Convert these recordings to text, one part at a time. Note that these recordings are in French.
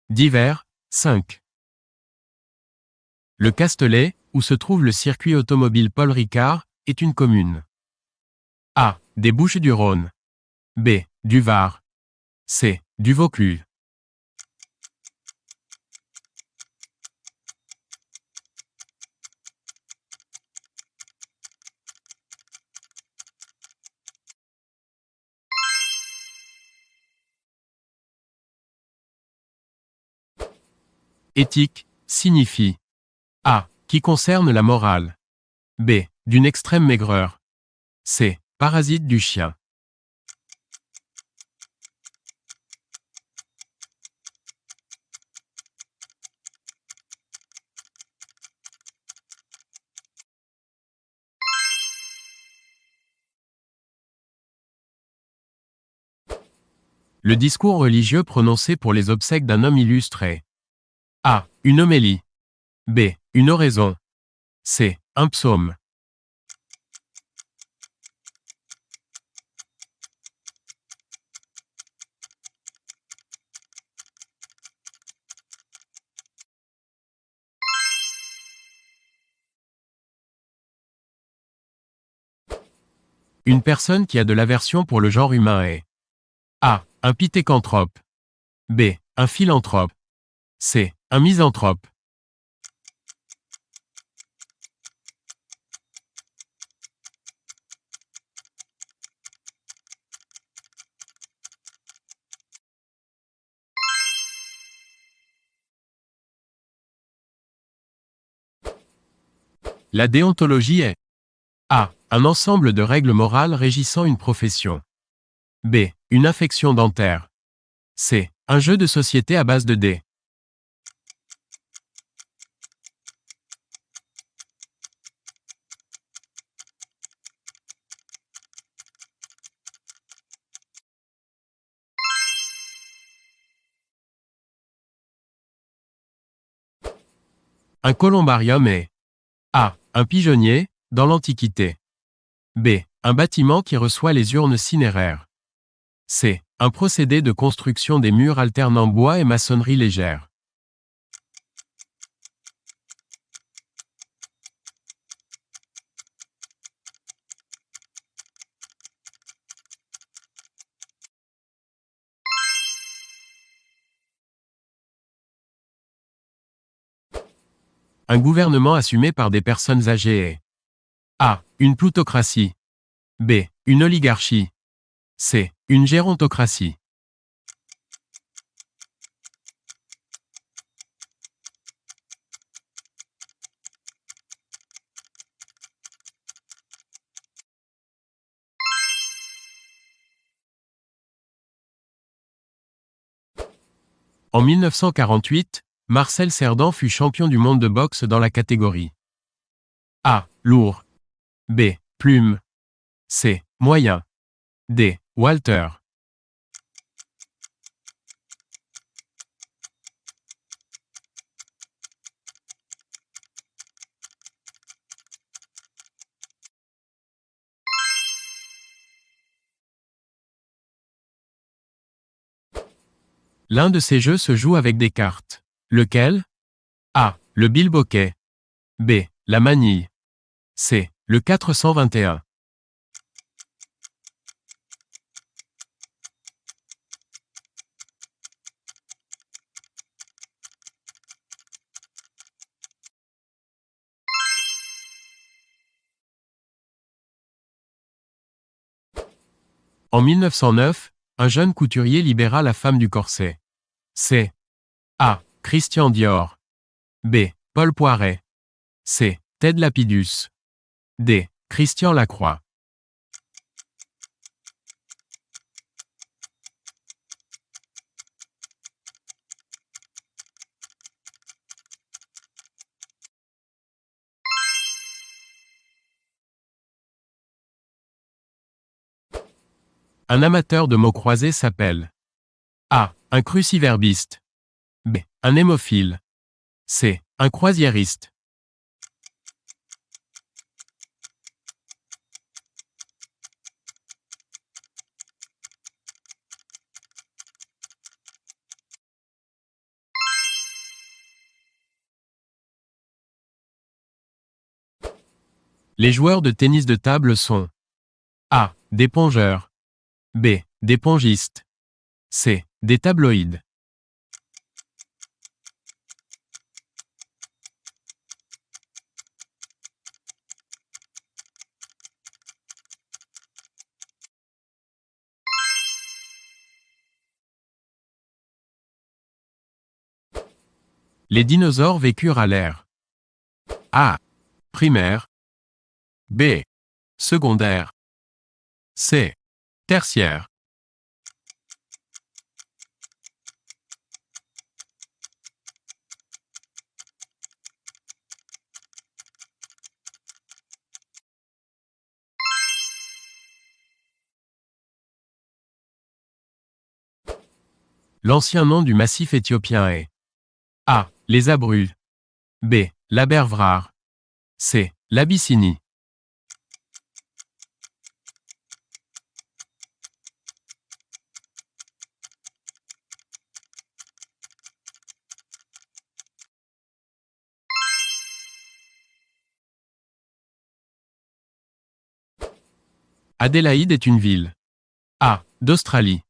Divers, 5. Le Castellet, où se trouve le circuit automobile Paul Ricard, est une commune. A. Des Bouches-du-Rhône. B. Du Var. C. Du Vaucluse. Éthique, signifie A. Qui concerne la morale. B. D'une extrême maigreur. C. Parasite du chien. Le discours religieux prononcé pour les obsèques d'un homme illustre est A. Une homélie. B. Une oraison. C. Un psaume. Une personne qui a de l'aversion pour le genre humain est A. Un pithécanthrope. B. Un philanthrope. C. Un misanthrope. La déontologie est A. Un ensemble de règles morales régissant une profession. B. Une infection dentaire. C. Un jeu de société à base de dés. Un columbarium est A. Un pigeonnier, dans l'Antiquité. B. Un bâtiment qui reçoit les urnes cinéraires. C. Un procédé de construction des murs alternant bois et maçonnerie légère. Un gouvernement assumé par des personnes âgées est A. Une plutocratie. B. Une oligarchie. C. Une gérontocratie. En 1948, Marcel Cerdan fut champion du monde de boxe dans la catégorie A. Lourd. B. Plume. C. Moyen. D. Walter. L'un de ces jeux se joue avec des cartes. Lequel? A. Le bilboquet. B. La manille. C. Le 421. En 1909, un jeune couturier libéra la femme du corset. C. A. Christian Dior. B. Paul Poiret. C. Ted Lapidus. D. Christian Lacroix. Un amateur de mots croisés s'appelle A. Un cruciverbiste. B. Un hémophile. C. Un croisiériste. Les joueurs de tennis de table sont A. Des pongeurs. B. Des pongistes. C. Des tabloïds. Les dinosaures vécurent à l'ère A. Primaire. B. Secondaire. C. Tertiaire. L'ancien nom du massif éthiopien est A. Les Abruzzes. B. l'Abervrar. C. l'Abyssinie. Adélaïde est une ville. A. d'Australie.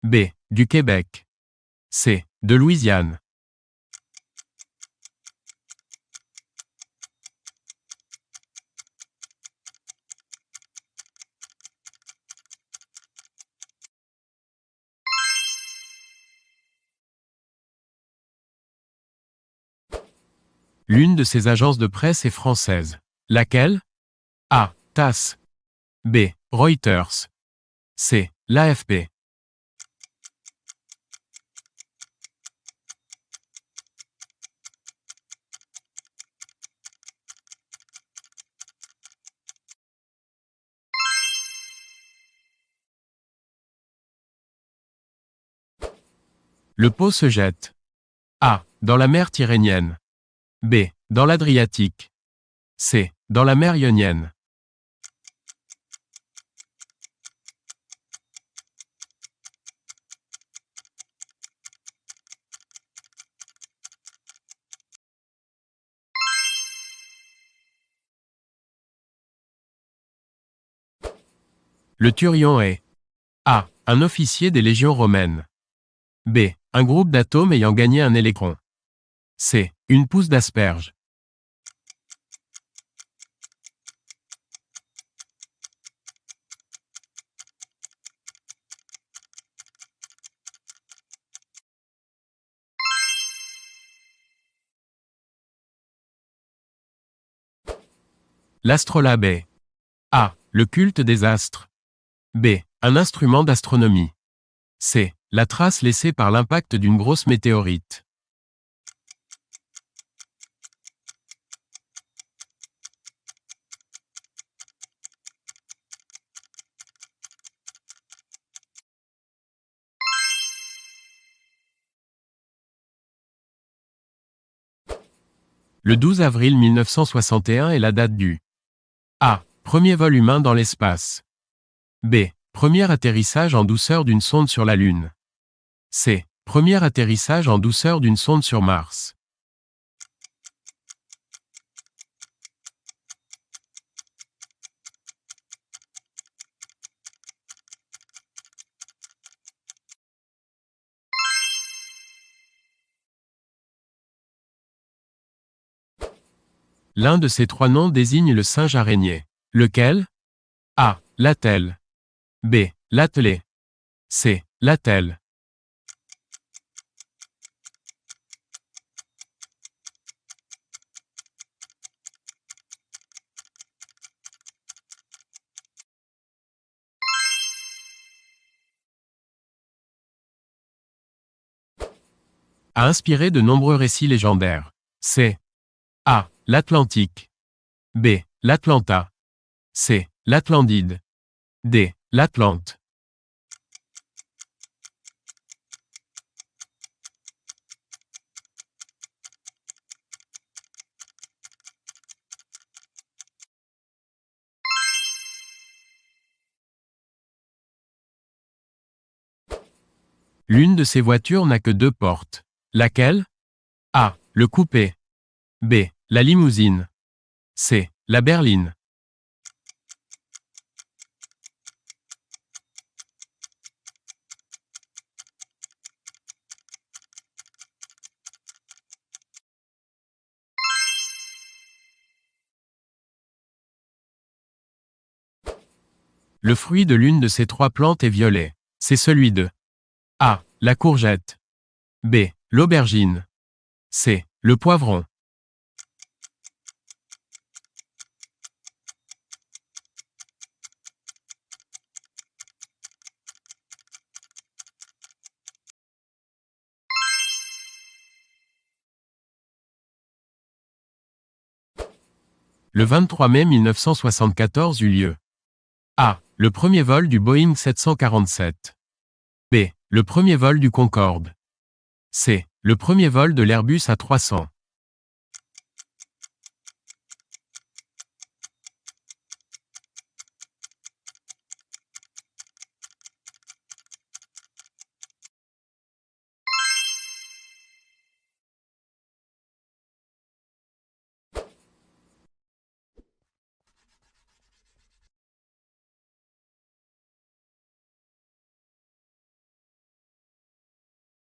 B. du Québec. C. de Louisiane. L'une de ces agences de presse est française. Laquelle? A. TASS. B. Reuters. C. l'AFP. Le Pô se jette. A. Dans la mer Tyrrhénienne. B. Dans l'Adriatique. C. Dans la mer Ionienne. Le Turion est A. Un officier des légions romaines. B. Un groupe d'atomes ayant gagné un électron. C. Une pousse d'asperge. L'astrolabe est A. Le culte des astres. B. Un instrument d'astronomie. C. La trace laissée par l'impact d'une grosse météorite. Le 12 avril 1961 est la date du A. Premier vol humain dans l'espace. B. Premier atterrissage en douceur d'une sonde sur la Lune. C. Premier atterrissage en douceur d'une sonde sur Mars. L'un de ces trois noms désigne le singe araignée. Lequel? A. L'attelle. B. l'attelé. C. l'attelle. A inspiré de nombreux récits légendaires. C. A. l'Atlantique. B. l'Atlanta. C. l'Atlantide. D. l'Atlante. L'une de ces voitures n'a que deux portes. Laquelle? A. Le coupé. B. La limousine. C. La berline. Le fruit de l'une de ces trois plantes est violet. C'est celui de A. La courgette. B. L'aubergine. C. Le poivron. Le 23 mai 1974 eut lieu. A. Le premier vol du Boeing 747. B. Le premier vol du Concorde. C. Le premier vol de l'Airbus A300.